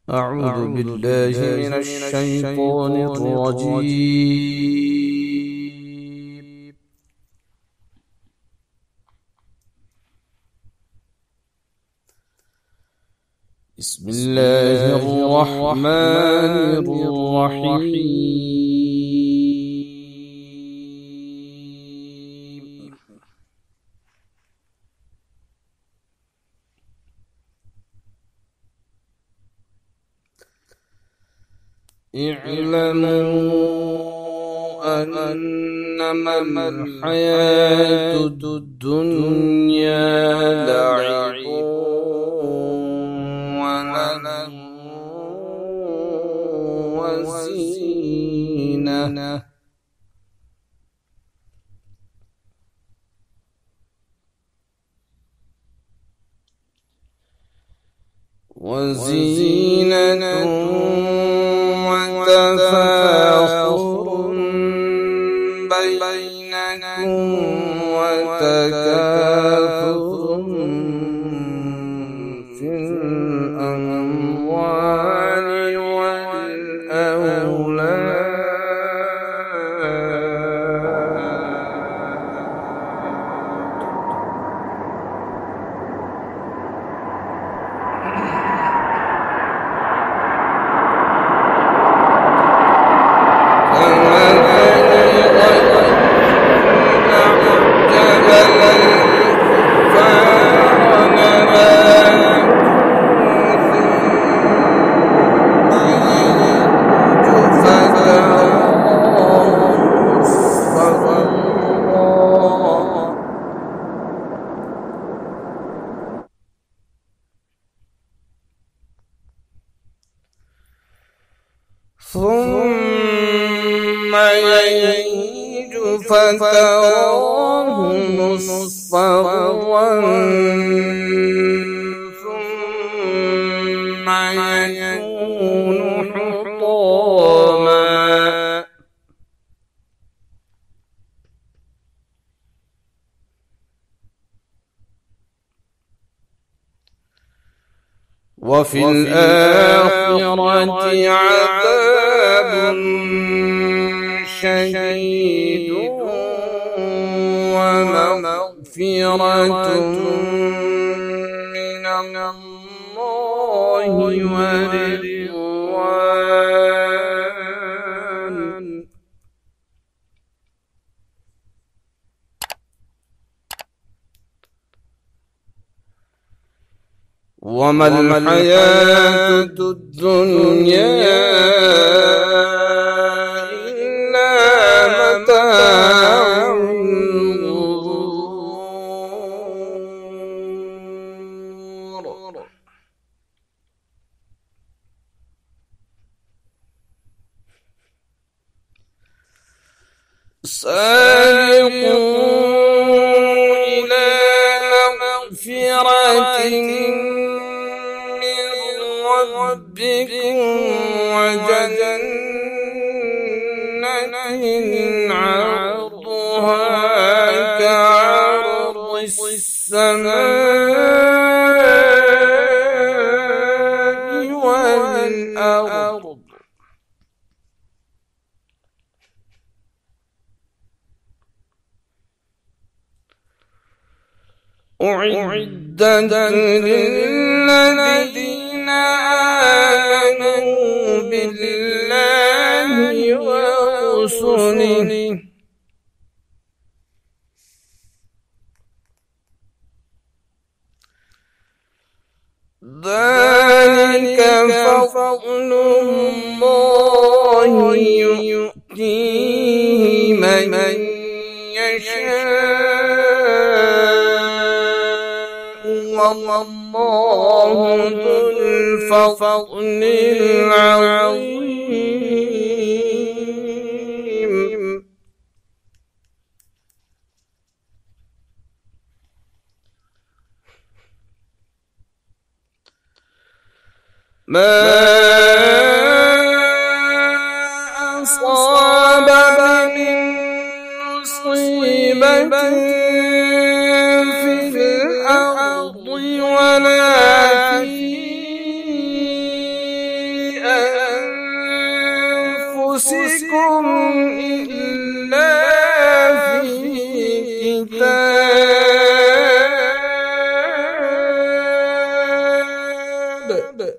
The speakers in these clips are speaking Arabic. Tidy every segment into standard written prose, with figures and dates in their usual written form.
أعوذ بالله من الشيطان الرجيم. بسم الله الرحمن الرحيم. اعلموا أنما الحياة الدنيا لعب وزينة وتفاخر بينكم وتكاثر في الأموال والأولاد. ثم يهيج فتراه مصفرا ثم يكون حطاما وفي الآخرة عذاب شديد ومغفرة من الله ورضوان. وما الحياة الدنيا إلا متاع الغرور. سارقوا إلى مغفرة ربكم وجنة عرضها كعرض السماء والأرض أعدت للذين آمنوا بالله ورسله ذلك فضل الله يؤتيه من يشاء والله ذو الفضل العظيم. ما أصاب من مصيبة في الأرض ولا في أنفسكم إلا في كتاب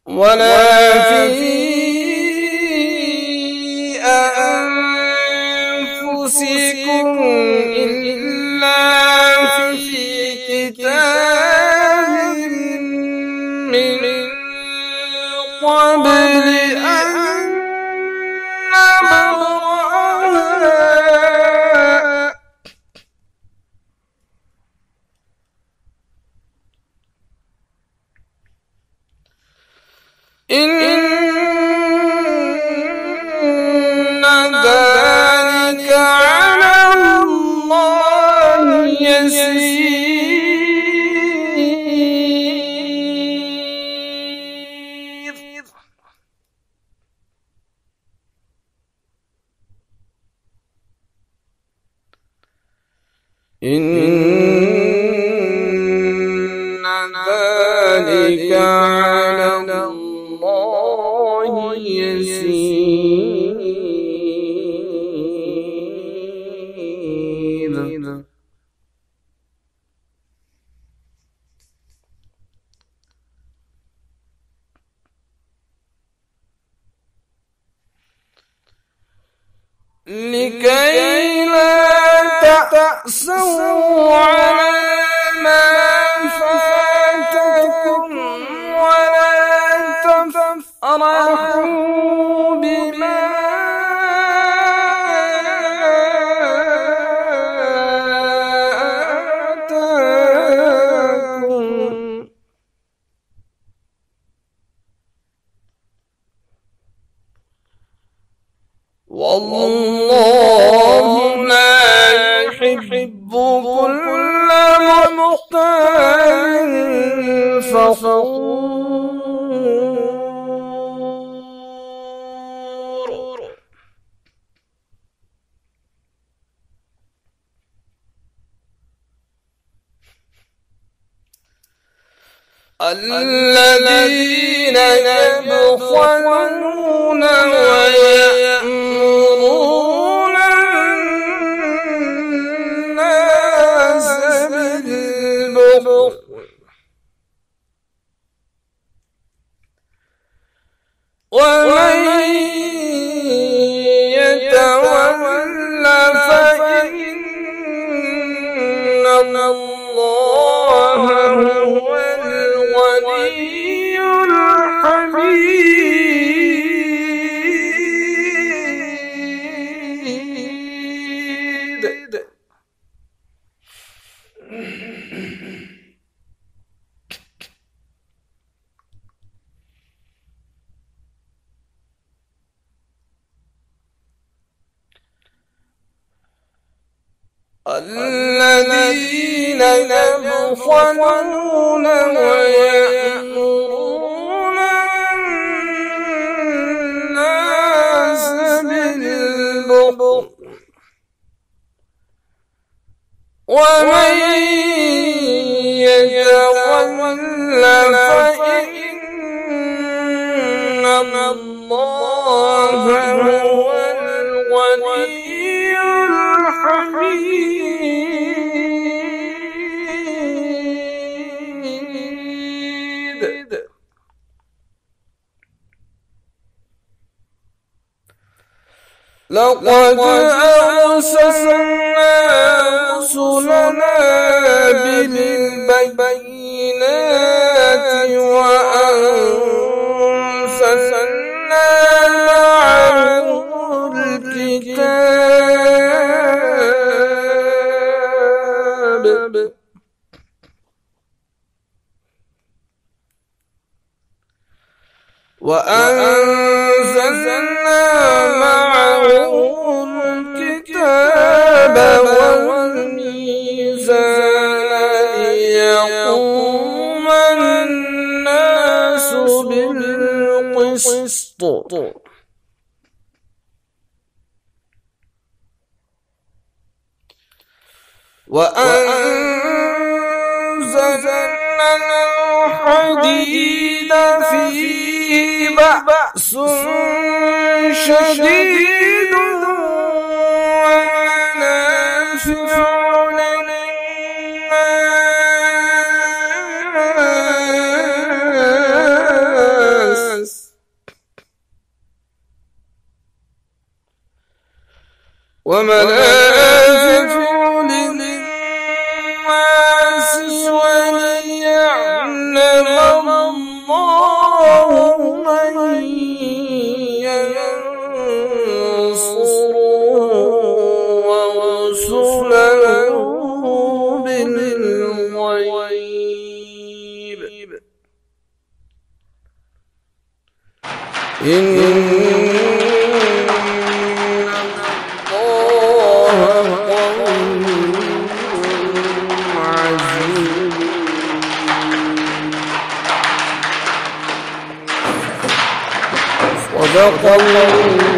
ولا في أنفسكم إلا في كتاب من قبل أن نبرأها إن ذلك على الله يسير إن ذلك على الله يسير لكي لا تأسوا على ما فاتكم ولا تفرحوا بما آتاكم والله لا يحب كل مختال فخور الذين يبخلون ويأمرون الناس بالبخل ومن يتول فإن الله هو الغني الحميد الذين يبخلون ويأمرون الناس بالبخل ومن يتول فإن الله هو الغني الحميد لقد أرسلنا رسلنا بالبينات وأنزلنا معهم الكتاب والميزان ليقوم القسط وأنزلنا الحديد فيه بأس شديد ومنافع للناس وليعلم الله من ينصره ورسله بالغيب إن الله قوي عزيز صدق الله